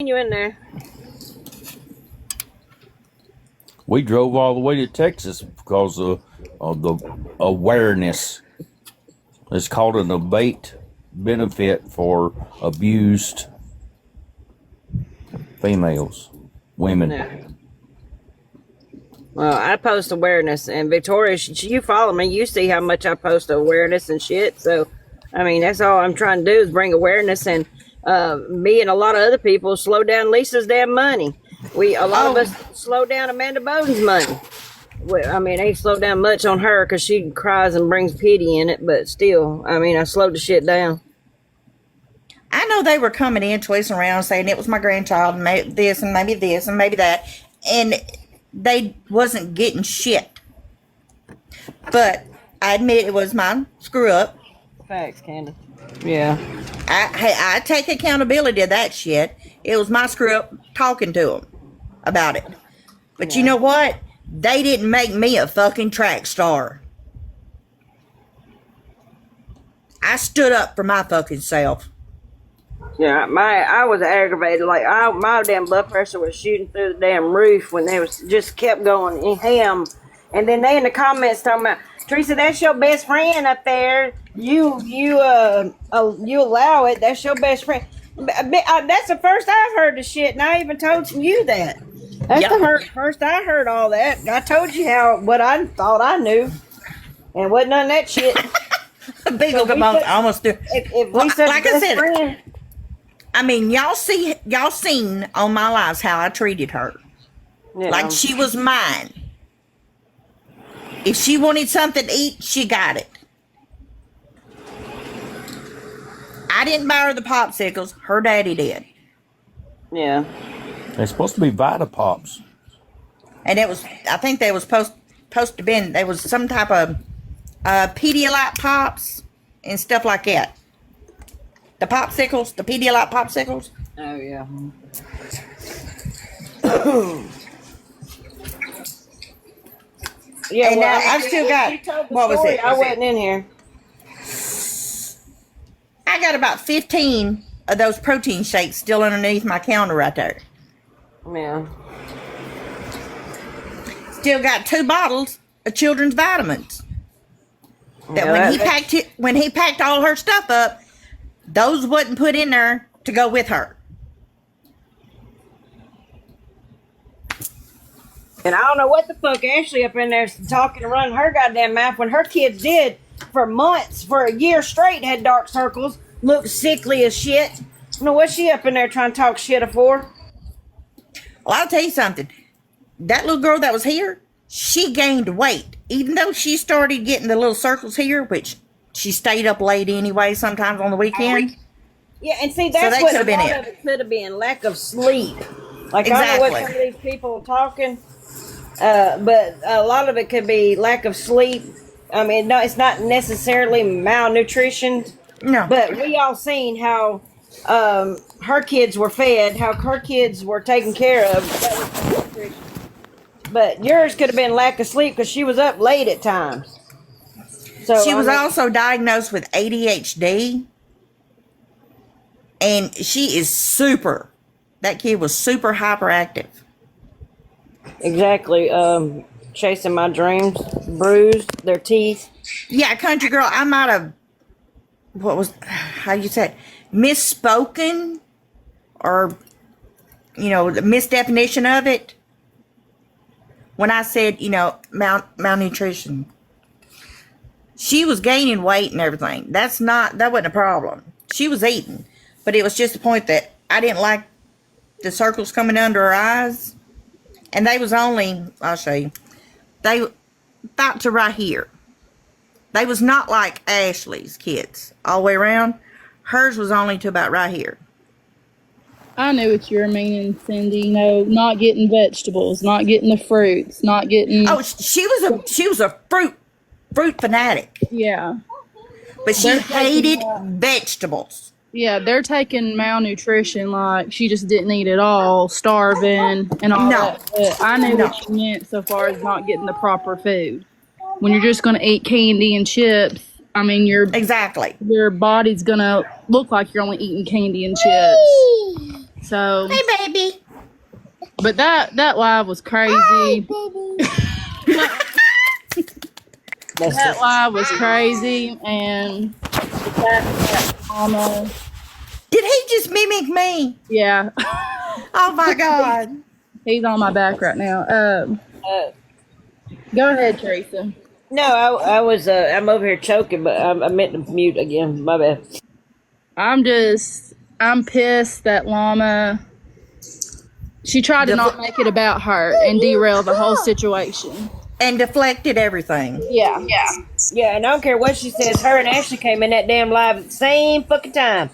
you in there. We drove all the way to Texas because of the awareness. It's called an abate benefit for abused females, women. Yeah. Well, I post awareness, and Victoria, you follow me. You see how much I post awareness and shit. So, I mean, that's all I'm trying to do is bring awareness, and me and a lot of other people slow down Lisa's damn money. A lot of us slow down Amanda Bowden's money. I mean, ain't slowed down much on her because she cries and brings pity in it, but still, I mean, I slowed the shit down. I know they were coming in, twisting around, saying it was my grandchild, and maybe this, and maybe this, and maybe that, and they wasn't getting shit. But I admit it was my screw up. Facts, Candace. Yeah. I take accountability of that shit. It was my screw up talking to them about it. But you know what? They didn't make me a fucking track star. I stood up for my fucking self. Yeah, I was aggravated. Like my damn blood pressure was shooting through the damn roof when they was just kept going ham. And then they in the comments talking about, Teresa, that's your best friend up there. You allow it. That's your best friend. That's the first I've heard the shit, and I even told you that. That's the first I heard all that. I told you what I thought I knew, and wasn't none of that shit. Big old almost do. If we said like I said, friend, I mean, y'all seen on my lives how I treated her, like she was mine. If she wanted something to eat, she got it. I didn't buy her the popsicles. Her daddy did. Yeah. They're supposed to be Vita Pops. And I think they was supposed to be, there was some type of Pedialyte Pops and stuff like that. The popsicles, the Pedialyte popsicles. Oh, yeah. Yeah, and well, I've still got, what was it? I wasn't in here. I got about 15 of those protein shakes still underneath my counter right there. Yeah. Still got 2 bottles of children's vitamins. When he packed all her stuff up, those wasn't put in there to go with her. And I don't know what the fuck Ashley up in there talking and running her goddamn mouth when her kids did for months, for a year straight, had dark circles, looked sickly as shit. I don't know what she up in there trying to talk shit for. Well, I'll tell you something. That little girl that was here, she gained weight. Even though she started getting the little circles here, which she stayed up late anyway, sometimes on the weekend. Yeah, and see, that's what a lot of it could have been, lack of sleep. Like, exactly. I don't know what some of these people are talking, but a lot of it could be lack of sleep. I mean, no, it's not necessarily malnutrition. No. But we all seen how her kids were fed, how her kids were taken care of. That was nutrition. But yours could have been lack of sleep because she was up late at times. So she was also diagnosed with ADHD. And she is that kid was super hyperactive. Exactly. Chasing my dreams, bruised their teeth. Yeah, country girl, I might have, how you said, misspoken or, the misdefinition of it when I said, malnutrition. She was gaining weight and everything. That wasn't a problem. She was eating, but it was just the point that I didn't like the circles coming under her eyes. And they was only, I'll show you, they about to right here. They was not like Ashley's kids all the way around. Hers was only to about right here. I knew what you were meaning, Cindy. Not getting vegetables, not getting the fruits, not getting. Oh, she was a fruit fanatic. Yeah. But she hated vegetables. Yeah, they're taking malnutrition like she just didn't eat at all, starving and all that. But I knew what you meant so far as not getting the proper food. When you're just going to eat candy and chips, I mean, your body's going to look like you're only eating candy and chips. So, Hey, baby. but that live was crazy. That live was crazy, and the fact that Mama, Did he just mimic me? yeah, Oh my God. he's on my back right now. Go ahead, Teresa. No, I was I'm over here choking, but I meant to mute again. My bad. I'm pissed that Llama, she tried to not make it about her and derail the whole situation. And deflected everything. Yeah. Yeah, and I don't care what she says. Her and Ashley came in that damn live at the same fucking time.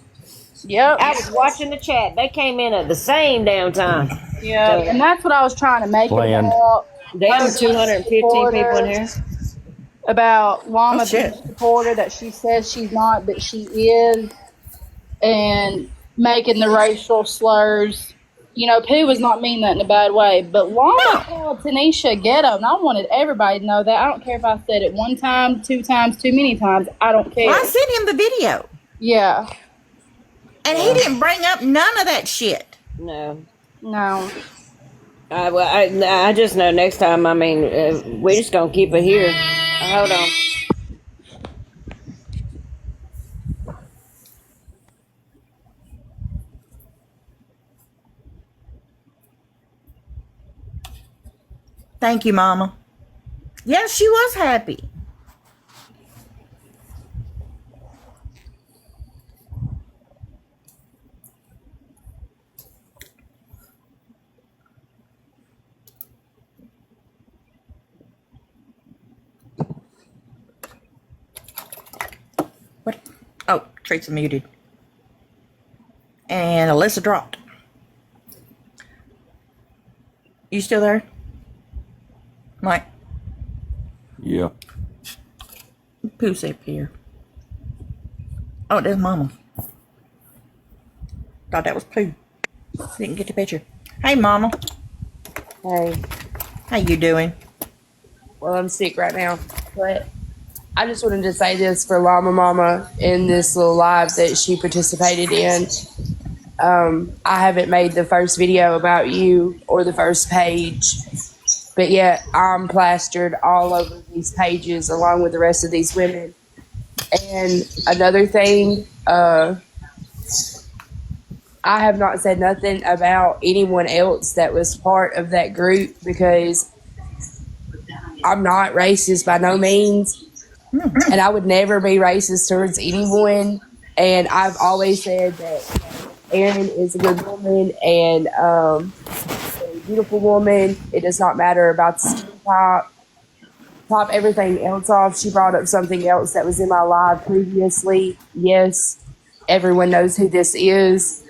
Yep. I was watching the chat. They came in at the same damn time. Yeah, and that's what I was trying to make Planned. it about. Damn, 215 people in here. About Llama Oh, shit. being a supporter that she says she's not, but she is, and making the racial slurs. You know, Pooh was not mean that in a bad way, but Llama called Tanisha ghetto, and I wanted everybody to know that. I don't care if I said it one time, 2 times, too many times. I don't care. Well, I sent him the video. Yeah. And he didn't bring up none of that shit. No. No. Well, I just know next time, I mean, we're just going to keep it here. Hold on. Thank you, Mama. Yes, she was happy. What? Oh, Teresa muted. And Alyssa dropped. You still there? Mike? Yeah. Pooh's up here. Oh, there's Mama. Thought that was Pooh. Didn't get the picture. Hey, Mama. Hey, How you doing? well, I'm sick right now, but I just wanted to say this for Llama Mama in this little live that she participated in. I haven't made the first video about you or the first page, but yet I'm plastered all over these pages along with the rest of these women. And another thing, I have not said nothing about anyone else that was part of that group because I'm not racist by no means. And I would never be racist towards anyone. And I've always said that Erin is a good woman and a beautiful woman. It does not matter about the skin type. Top everything else off. She brought up something else that was in my live previously. Yes, everyone knows who this is.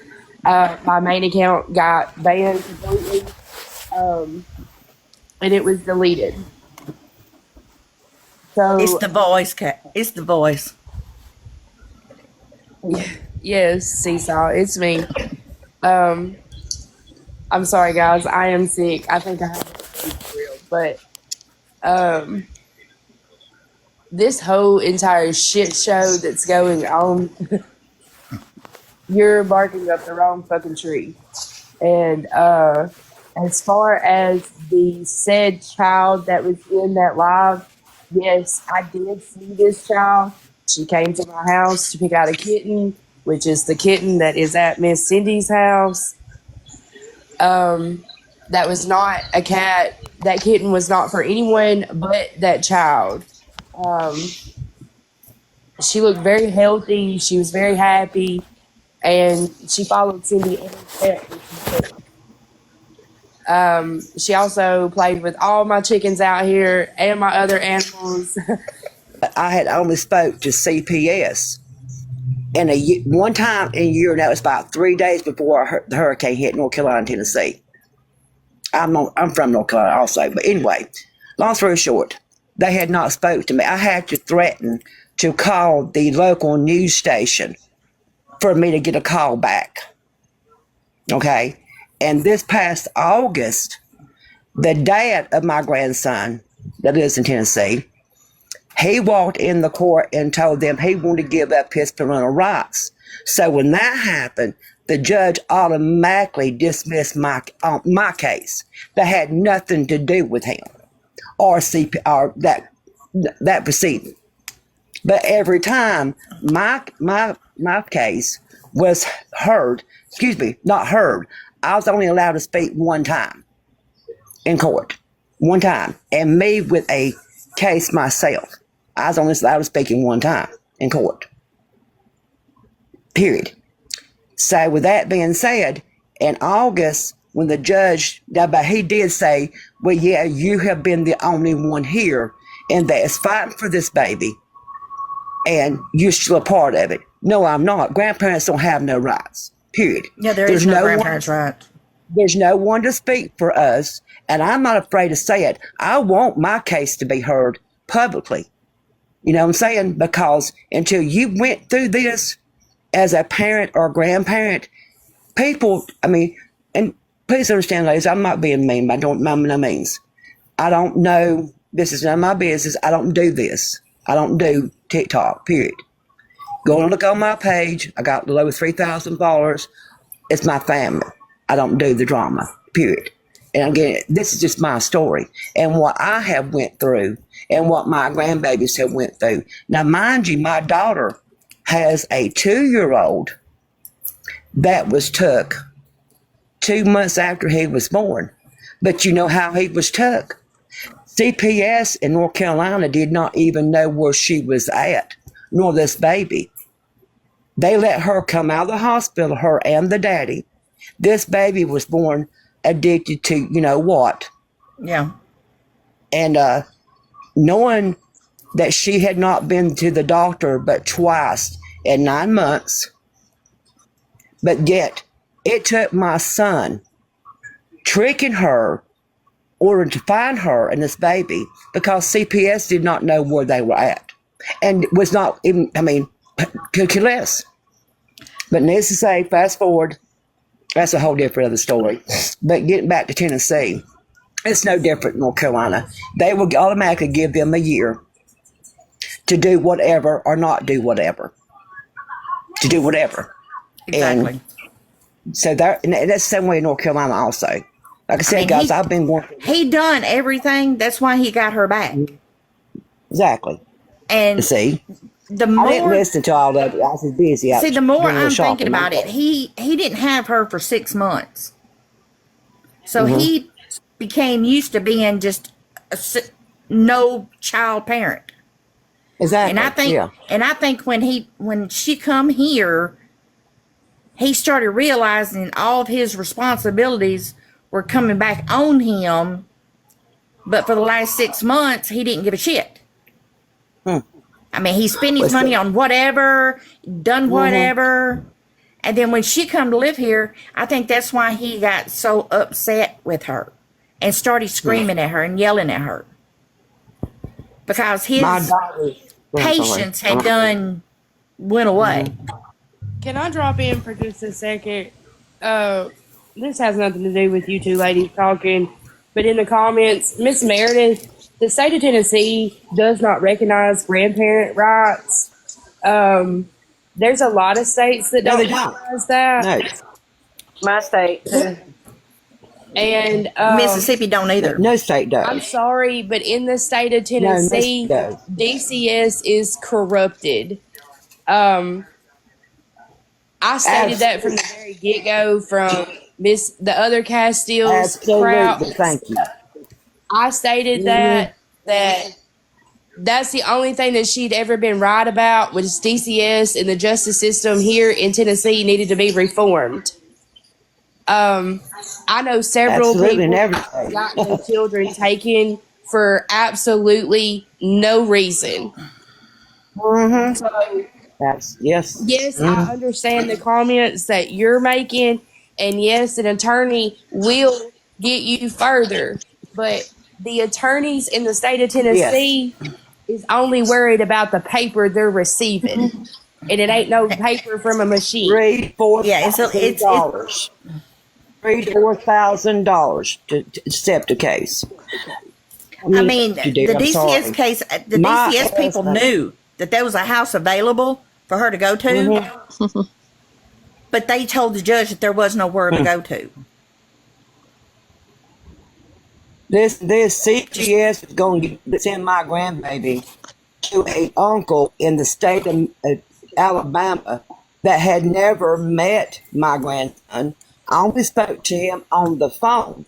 My main account got banned completely, and it was deleted. So It's the voice, Cat. It's the voice. yes, Seesaw, it's me. I'm sorry, guys. I am sick. I think I have a for real, but this whole entire shit show that's going on, you're barking up the wrong fucking tree. And as far as the said child that was in that live, yes, I did see this child. She came to my house to pick out a kitten, which is the kitten that is at Miss Cindy's house. That was not a cat. That kitten was not for anyone but that child. She looked very healthy. She was very happy. And she followed Cindy every step that she took. She also played with all my chickens out here and my other animals. I had only spoke to CPS, and one time in a year, and that was about 3 days before the hurricane hit North Carolina, Tennessee. I'm from North Carolina also, but anyway, long story short, they had not spoke to me. I had to threaten to call the local news station for me to get a call back. Okay, and this past August, the dad of my grandson that lives in Tennessee He walked in the court and told them he wanted to give up his parental rights. So when that happened, the judge automatically dismissed my case. That had nothing to do with him or that proceeding. But every time my case was heard, not heard, I was only allowed to speak one time in court, one time, and me with a case myself. I was only allowed to speak in one time in court. Period. So with that being said, in August, when the judge, but he did say, well, yeah, you have been the only one here and that is fighting for this baby, and you're still a part of it. No, I'm not. Grandparents don't have no rights. Period. Yeah, there's no grandparents' rights. There's no one to speak for us, and I'm not afraid to say it. I want my case to be heard publicly. You know what I'm saying? Because until you went through this as a parent or grandparent, people, and please understand, ladies, I'm not being mean, by no means. I don't know. This is none of my business. I don't do this. I don't do TikTok, period. Go and look on my page. I got a little over 3,000 followers. It's my family. I don't do the drama, period. And again, this is just my story and what I have went through and what my grandbabies have went through. Now, mind you, my daughter has a 2-year-old that was took 2 months after he was born. But you know how he was took? CPS in North Carolina did not even know where she was at, nor this baby. They let her come out of the hospital, her and the daddy. This baby was born addicted to you know what. Yeah. And knowing that she had not been to the doctor but twice in 9 months, but yet it took my son tricking her, ordered to find her and this baby, because CPS did not know where they were at. And was not even, could care less. But needless to say, fast forward, that's a whole different other story. But getting back to Tennessee, it's no different in North Carolina. They will automatically give them a year to do whatever or not do whatever. To do whatever. Exactly. And so that's the same way in North Carolina also. Like I said, guys, I've been going. He done everything. That's why he got her back. Exactly. And see, the more I didn't listen to all of it. I was busy. See, the more I'm thinking about it, he didn't have her for 6 months, so he became used to being just no child parent. Exactly. And I think when she come here, he started realizing all of his responsibilities were coming back on him. But for the last 6 months, he didn't give a shit. He spent his money on whatever, done whatever. And then when she come to live here, I think that's why he got so upset with her and started screaming at her and yelling at her. Because his patience had went away. Can I drop in for just a second? This has nothing to do with you two ladies talking, but in the comments, Miss Meredith, the state of Tennessee does not recognize grandparent rights. There's a lot of states that don't recognize that. No. My state. And Mississippi don't either. No state does. I'm sorry, but in the state of Tennessee, DCS is corrupted. I stated that from the very get-go, from the other Castiles crowd. Thank you. I stated that's the only thing that she'd ever been right about, was DCS and the justice system here in Tennessee needed to be reformed. I know several people got their children taken for absolutely no reason. So, yes, I understand the comments that you're making, and yes, an attorney will get you further, but the attorneys in the state of Tennessee is only worried about the paper they're receiving, and it ain't no paper from a machine. $3,000-$4,000. $3,000-$4,000 to accept a case. I mean, to do. the I'm DCS sorry. case, the My DCS people husband- knew that there was a house available for her to go to, Mm-hmm. but they told the judge that there was nowhere to go to. This CPS is going to send my grandbaby to a uncle in the state of Alabama that had never met my grandson. I only spoke to him on the phone.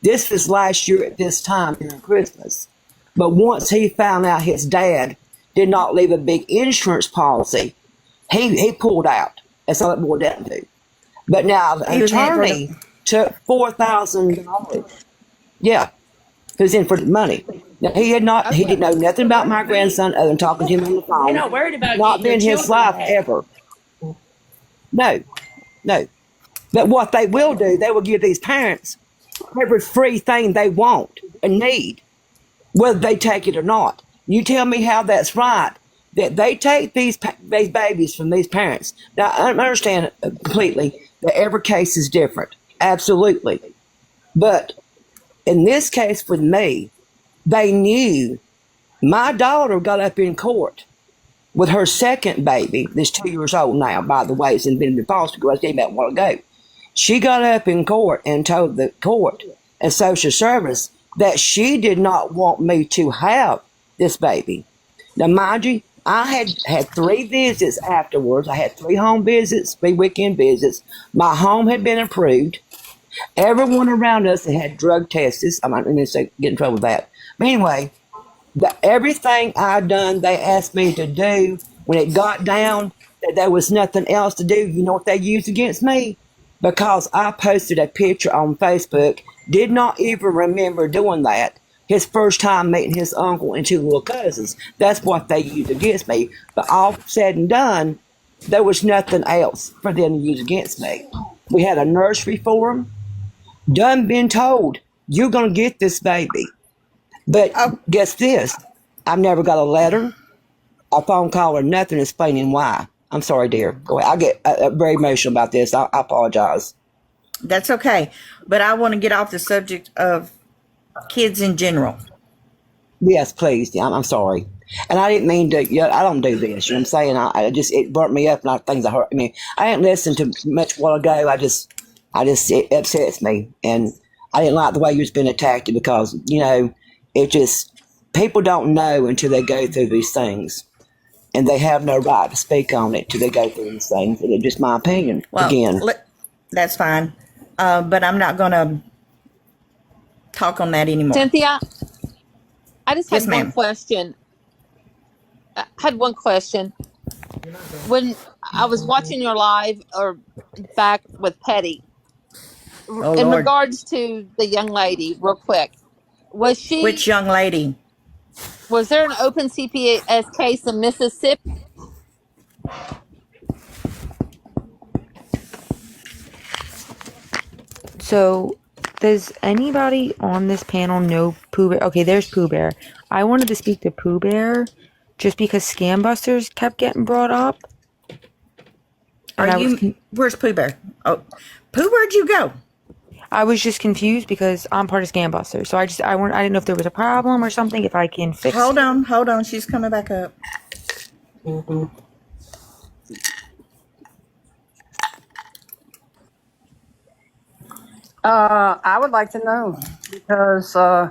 This was last year at this time during Christmas. But once he found out his dad did not leave a big insurance policy, he pulled out. That's all it boiled down to. But now the He was in for attorney took $4,000. Yeah, he was in for the money. Now he didn't know nothing about my grandson other than talking to him on the phone. You're not worried about Not getting been your his children life back. ever. No. But what they will do, they will give these parents every free thing they want and need, whether they take it or not. You tell me how that's right, that they take these babies from these parents. Now, I understand completely that every case is different. Absolutely. But in this case with me, they knew my daughter got up in court with her second baby, that's 2 years old now, by the way, it's been in foster care. I gave that a while ago. She got up in court and told the court and social service that she did not want me to have this baby. Now, mind you, I had 3 visits afterwards. I had 3 home visits, 3 weekend visits. My home had been approved. Everyone around us had drug tests. I'm not going to get in trouble with that. But anyway, everything I done, they asked me to do. When it got down that there was nothing else to do, you know what they used against me? Because I posted a picture on Facebook, did not even remember doing that. His first time meeting his uncle and 2 little cousins. That's what they used against me. But all said and done, there was nothing else for them to use against me. We had a nursery for him. Done been told, you're going to get this baby. But guess this, I've never got a letter, a phone call, or nothing explaining why. I'm sorry, dear. Go ahead. I get very emotional about this. I apologize. That's okay. But I want to get off the subject of kids in general. Yes, please. I'm sorry. And I didn't mean to, I don't do this. You know what I'm saying? I just, it burnt me up and things I hurt. I mean, I didn't listen to much a while ago. It upsets me. And I didn't like the way you was being attacked because, it just, people don't know until they go through these things. And they have no right to speak on it till they go through these things. And it's just my opinion. Well, Again. that's fine. But I'm not going to talk on that anymore. Cynthia, I just Yes, had ma'am. one question. I had one question. When I was watching your live or back with Petty, Oh, in Lord. regards to the young lady, real quick, was Which young lady? there an open CPS case in Mississippi? So, does anybody on this panel know Pooh Bear? Okay, there's Pooh Bear. I wanted to speak to Pooh Bear just because Scam Busters kept getting brought up. Where's Pooh Bear? Oh, Pooh, where'd you go? I was just confused because I'm part of Scam Busters. So I didn't know if there was a problem or something, if I can fix Hold it. on. She's coming back up. I would like to know because I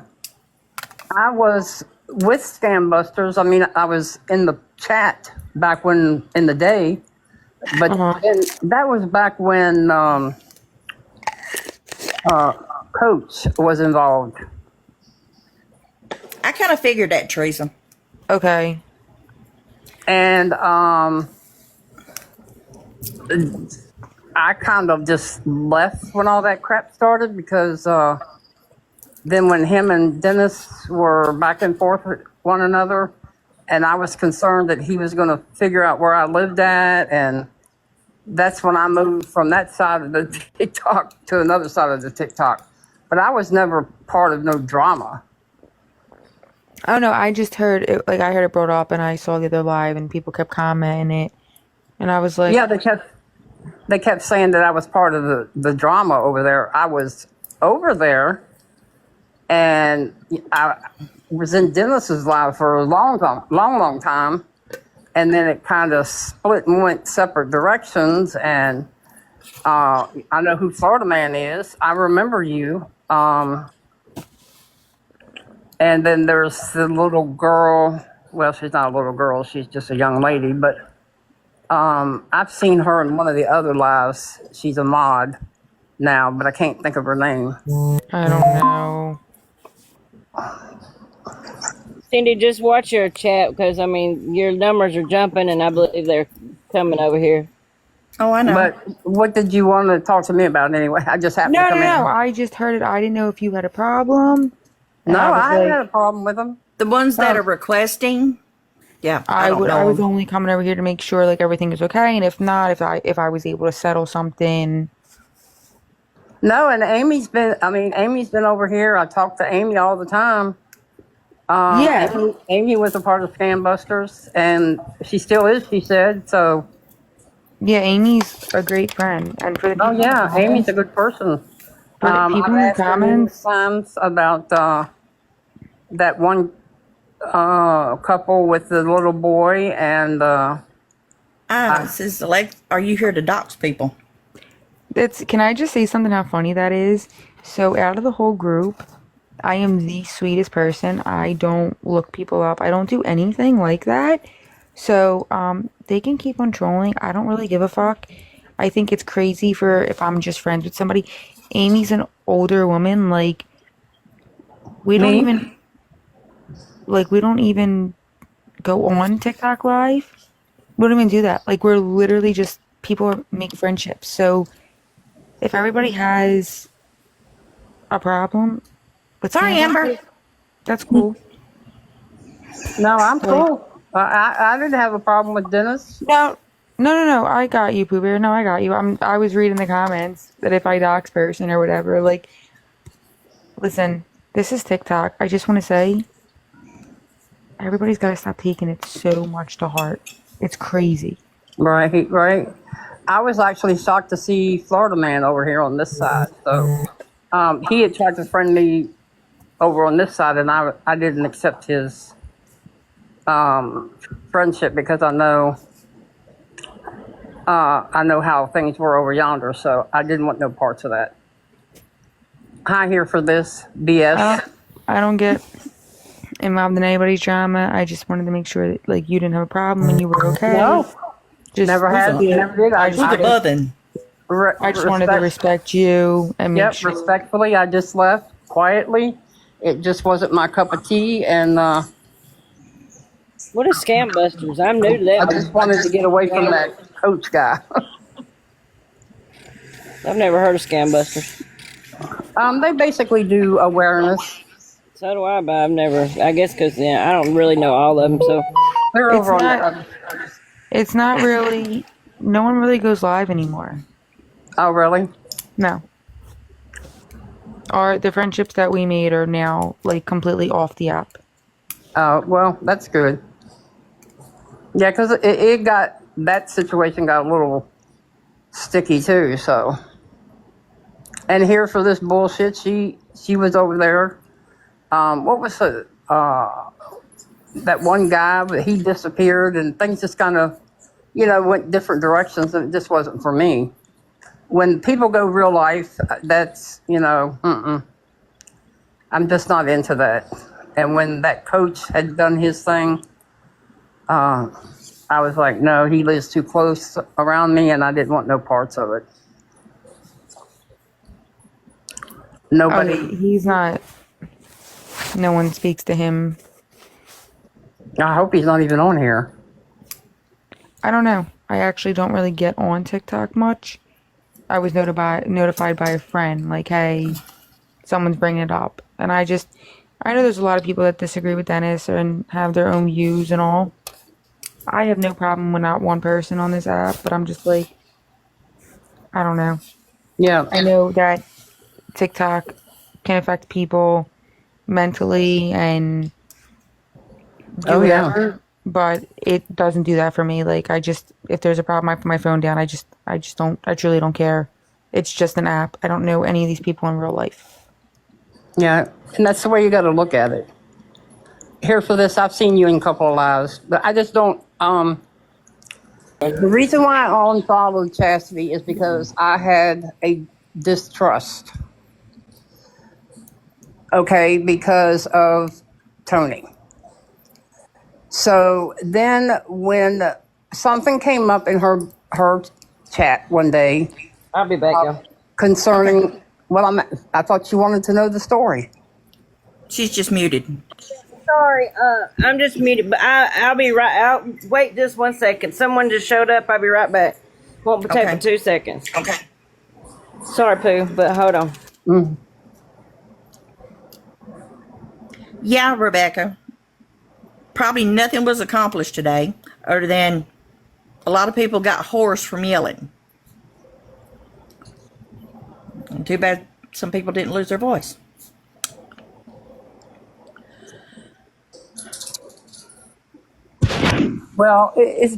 was with Scam Busters. I mean, I was in the chat back in the day, but then that was back when Coach was involved. I kind of figured that, Teresa. Okay. And I kind of just left when all that crap started because then when him and Dennis were back and forth with one another, and I was concerned that he was going to figure out where I lived at, and that's when I moved from that side of the TikTok to another side of the TikTok. But I was never part of no drama. I don't know. I just heard it, I heard it brought up and I saw the other live and people kept commenting it. And I was like, Yeah, they kept saying that I was part of the drama over there. I was over there, And I was in Dennis's life for a long time. And then it kind of split and went separate directions. And I know who Florida Man is. I remember you. And then there's the little girl. Well, she's not a little girl. She's just a young lady. But I've seen her in one of the other lives. She's a mod now, but I can't think of her name. I don't know. Cindy, just watch your chat because I mean your numbers are jumping, and I believe they're coming over here. Oh, I know. But what did you want to talk to me about anyway? I just happened No, to no, come no. in. I just heard it. I didn't know if you had a problem. And No, was I haven't like, had a problem with them. The ones that are requesting, yeah, I don't know. I was only coming over here to make sure like everything is okay, and if not, if I was able to settle something. No, and Amy's been over here. I talk to Amy all the time. Yeah. Amy was a part of Scam Busters, and she still is, she said. So, Yeah, Amy's a great friend, and for the people oh, yeah, in the Amy's a comments- good person. For the people in the I've asked her many comments, times about that one couple with the little boy, and Says are you here to dox people? can I just say something how funny that is? So out of the whole group, I am the sweetest person. I don't look people up. I don't do anything like that. So they can keep on trolling. I don't really give a fuck. I think it's crazy for if I'm just friends with somebody. Amy's an older woman. Like we don't even go on TikTok live. We don't even do that. Like we're literally just people make friendships. So if everybody has a problem with Sorry, Scam Amber. Busters, that's cool. no, I'm cool. I didn't have a problem with Dennis. No. I got you, Pooh Bear. No, I got you. I was reading the comments that if I dox person or whatever, like, listen, this is TikTok. I just want to say, everybody's got to stop taking it so much to heart. It's crazy. Right. I was actually shocked to see Florida Man over here on this side. So he had tried to friend me over on this side, and I didn't accept his friendship because I know how things were over yonder. So I didn't want no parts of that. Hi here for this BS. I don't get involved in anybody's drama. I just wanted to make sure that like you didn't have a problem and you were okay. No, just never did. I Who's above? I just wanted to respect you and make sure. Respectfully, I just left quietly. It just wasn't my cup of tea, and What is Scam Busters? I'm new to I that. just wanted to get away from that coach guy. I've never heard of Scam Busters. They basically do awareness. So do I, but I've never. I guess because I don't really know all of them. So They're It's over on not- the. It's not really. No one really goes live anymore. Oh, really? No. The friendships that we made are now like completely off the app. Oh, well, that's good. Yeah, because it got that situation got a little sticky too. So, and here for this bullshit, she was over there. What was that one guy? But he disappeared, and things just kind of, went different directions, and it just wasn't for me. When people go real life, that's I'm just not into that. And when that coach had done his thing, I was like, no, he lives too close around me, and I didn't want no parts of it. Nobody. He's not. No one speaks to him. I hope he's not even on here. I don't know. I actually don't really get on TikTok much. I was notified by a friend, like, hey, someone's bringing it up. And I know there's a lot of people that disagree with Dennis and have their own views and all. I have no problem with not one person on this app, but I'm just like, I don't know. Yeah. I know that TikTok can affect people mentally and do whatever, but it doesn't do that for me. Like, if there's a problem, I put my phone down. I truly don't care. It's just an app. I don't know any of these people in real life. Yeah, and that's the way you got to look at it. Here for this, I've seen you in a couple of lives, but I just don't. The reason why I unfollowed Chastity is because I had a distrust. Okay, because of Tony. So then, when something came up in her chat one day I'll be back, y'all. concerning, well, I thought you wanted to know the story. She's just muted. Sorry, I'm just muted, but I'll be right. I'll wait just 1 second. Someone just showed up. I'll be right back. Won't take Okay. but 2 seconds. Okay. Sorry, Pooh, but hold on. Mm. Yeah, Rebecca. Probably nothing was accomplished today, other than a lot of people got hoarse from yelling. And too bad some people didn't lose their voice. Well, it's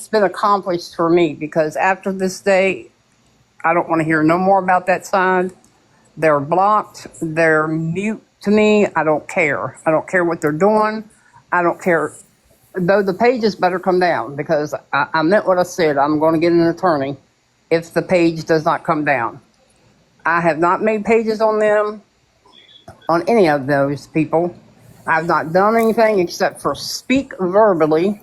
been accomplished for me because after this day, I don't want to hear no more about that side. They're blocked. They're mute to me. I don't care. I don't care what they're doing. I don't care. Though the pages better come down because I meant what I said. I'm going to get an attorney if the page does not come down. I have not made pages on them, on any of those people. I've not done anything except for speak verbally.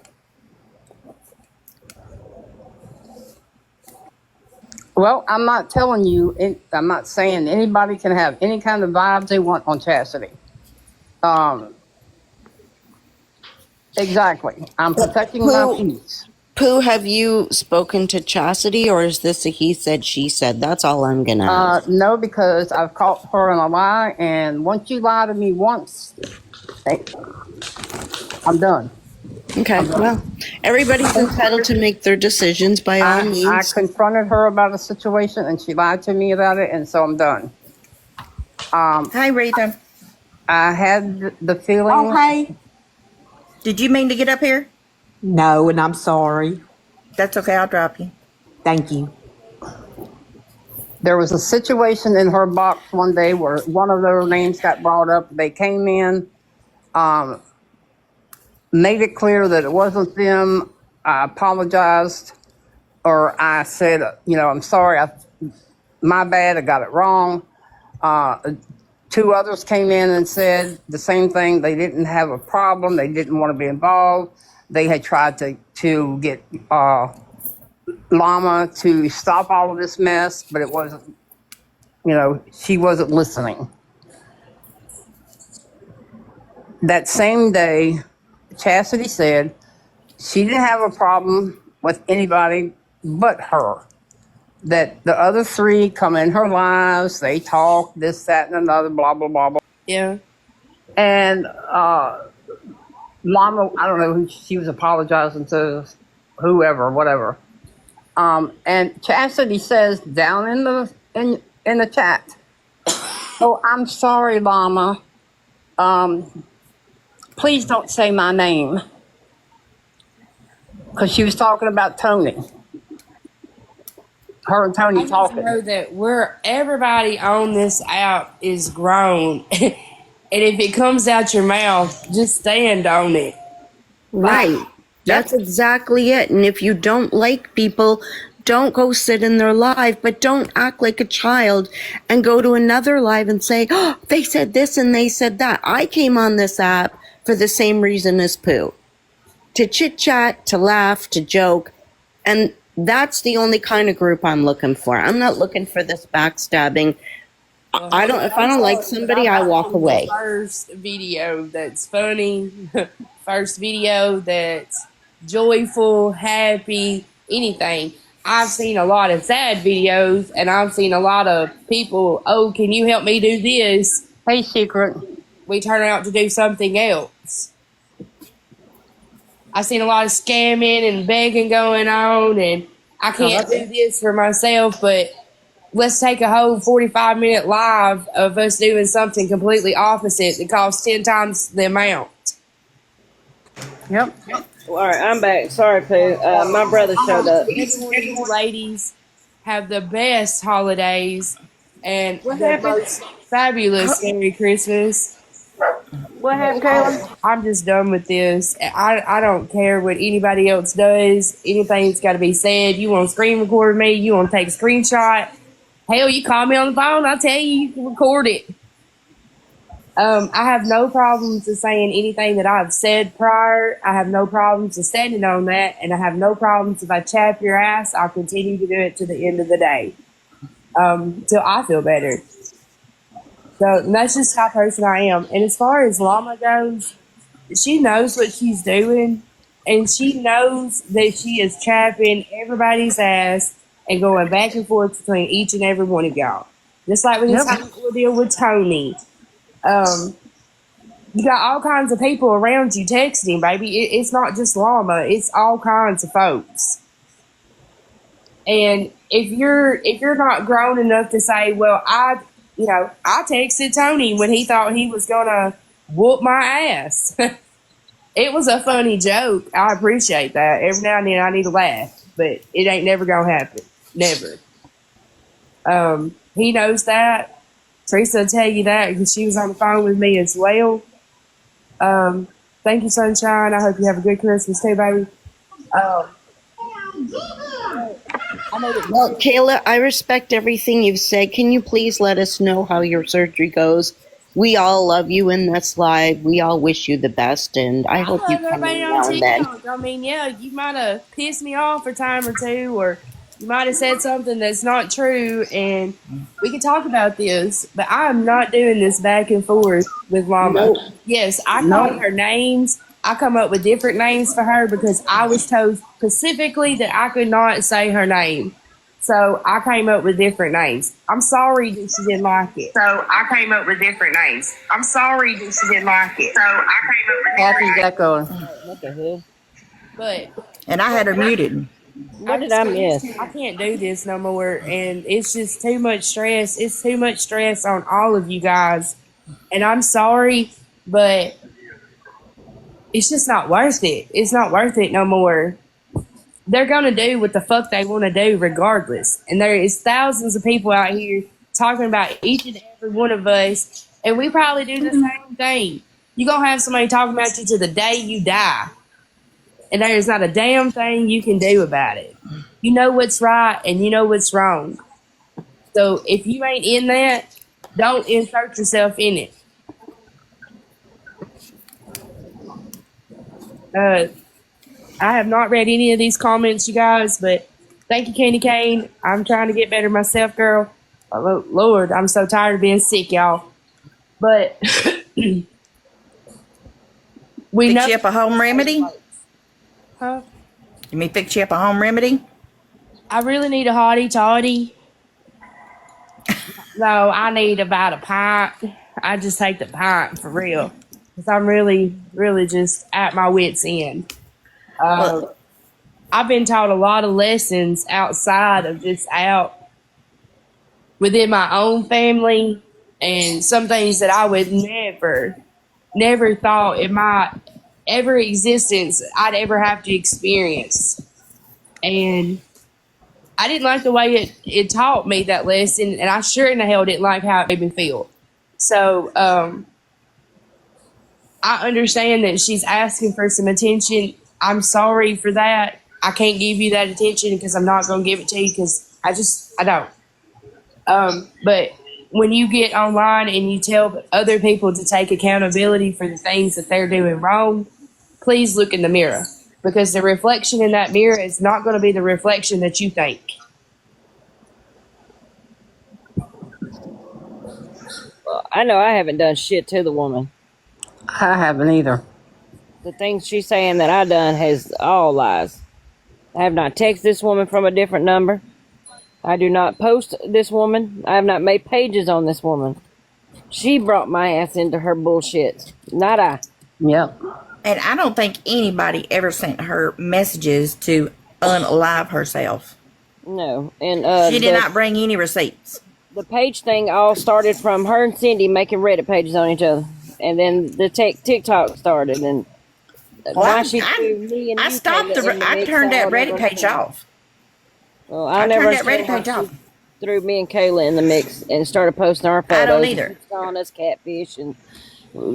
Well, I'm not telling you, I'm not saying anybody can have any kind of vibes they want on Chastity. Exactly. I'm protecting my peace. Pooh, have you spoken to Chastity, or is this a he said, she said? That's all I'm gonna ask. No, because I've caught her in a lie, and once you lie to me once, hey, I'm done. Okay, well, everybody's entitled to make their decisions by all I means. confronted her about a situation, and she lied to me about it, and so I'm done. Hi, Rita. I had the feeling. Oh, hey. Did you mean to get up here? No, and I'm sorry. That's okay. I'll drop you. Thank you. There was a situation in her box one day where one of their names got brought up. They came in, made it clear that it wasn't them. I apologized, or I said, I'm sorry. My bad. I got it wrong. Two others came in and said the same thing. They didn't have a problem. They didn't want to be involved. They had tried to get Llama to stop all of this mess, but it wasn't, she wasn't listening. That same day, Chastity said she didn't have a problem with anybody but her. That the other three come in her lives, they talk, this, that, and another, blah, blah, blah, blah. Yeah. And Llama, I don't know who she was apologizing to, whoever, whatever. And Chastity says down in the chat, "Oh, I'm sorry, Llama. Please don't say my name," because she was talking about Tony. Her and Tony I just talking. know that everybody on this app is grown, and if it comes out your mouth, just stand on it. Right. That's exactly it. And if you don't like people, don't go sit in their live, but don't act like a child and go to another live and say, "Oh, they said this and they said that." I came on this app for the same reason as Pooh. To chit chat, to laugh, to joke. And that's the only kind of group I'm looking for. I'm not looking for this backstabbing. If I don't like somebody, I walk away. First video that's funny, first video that's joyful, happy, anything. I've seen a lot of sad videos, and I've seen a lot of people, "Oh, can you help me do this?" Hey, Secret. We turn out to do something else. I've seen a lot of scamming and begging going on, and I can't do this for myself, but let's take a whole 45-minute live of us doing something completely opposite that costs 10 times the amount. Yep. All right, I'm back. Sorry, Pooh. My brother showed up. You ladies have the best holidays and What the happened? most Fabulous Merry Christmas. What happened, Kayla? I'm just done with this. I don't care what anybody else does. Anything's got to be said. You want to screen record me? You want to take a screenshot? Hell, you call me on the phone. I'll tell you, you can record it. I have no problems with saying anything that I've said prior. I have no problems with standing on that, and I have no problems if I chap your ass. I'll continue to do it to the end of the day, till I feel better. So that's just how person I am. And as far as Llama goes, she knows what she's doing, and she knows that she is chapping everybody's ass and going back and forth between each and every one of y'all. Just like when it's time to deal with Tony. You got all kinds of people around you texting, baby. It's not just Llama. It's all kinds of folks. And if you're not grown enough to say, well, I texted Tony when he thought he was gonna whoop my ass. It was a funny joke. I appreciate that. Every now and then I need to laugh, but it ain't never gonna happen. Never. He knows that. Teresa will tell you that because she was on the phone with me as well. Thank you, Sunshine. I hope you have a good Christmas too, baby. Well, Kayla, I respect everything you've said. Can you please let us know how your surgery goes? We all love you in this live. We all wish you the best, and I hope you come in now and then. I mean, yeah, you might have pissed me off a time or two, or you might have said something that's not true, and we can talk about this, but I am not doing this back and forth with Llama. Nope. Yes, I call her names. I come up with different names for her because I was told specifically that I could not say her name. So I came up with different names. I'm sorry that she didn't like it. What What the hell? But And I had her muted. What did I miss? I can't do this no more, and it's just too much stress. It's too much stress on all of you guys, and I'm sorry, but it's just not worth it. It's not worth it no more. They're gonna do what the fuck they want to do regardless, and there is thousands of people out here talking about each and every one of us, and we probably do the same thing. You're gonna have somebody talking about you to the day you die. And there is not a damn thing you can do about it. You know what's right and you know what's wrong. So if you ain't in that, don't insert yourself in it. I have not read any of these comments, you guys, but thank you, Candy Cane. I'm trying to get better myself, girl. Oh, Lord, I'm so tired of being sick, y'all. But we Fix know. you up a home remedy? Huh? You mean fix you up a home remedy? I really need a hottie toddy. No, I need about a pint. I just take the pint for real. Because I'm really, really just at my wit's end. I've been taught a lot of lessons outside of just out within my own family, and some things that I would never thought in my ever existence I'd ever have to experience. And I didn't like the way it taught me that lesson, and I sure in the hell didn't like how it made me feel. So I understand that she's asking for some attention. I'm sorry for that. I can't give you that attention because I'm not going to give it to you because I don't. But when you get online and you tell other people to take accountability for the things that they're doing wrong, please look in the mirror, because the reflection in that mirror is not going to be the reflection that you think. Well, I know I haven't done shit to the woman. I haven't either. The things she's saying that I done has all lies. I have not texted this woman from a different number. I do not post this woman. I have not made pages on this woman. She brought my ass into her bullshit, not I. Yep. And I don't think anybody ever sent her messages to unalive herself. No, and She did not bring any receipts. The page thing all started from her and Cindy making Reddit pages on each other, and then the TikTok started, and Well, now I stopped I turned that Reddit page off. Well, I turned that Reddit page off. threw me and Kayla in the mix and started posting our photos. I don't either. And calling us catfish, and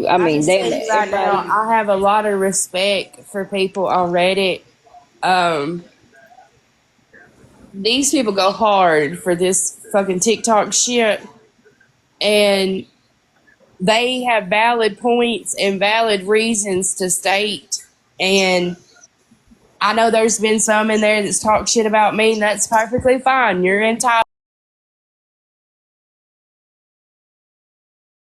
I mean, just damn tell it, you right now, everybody. I have a lot of respect for people on Reddit. These people go hard for this fucking TikTok shit, and they have valid points and valid reasons to state. And I know there's been some in there that's talked shit about me, and that's perfectly fine. You're entitled.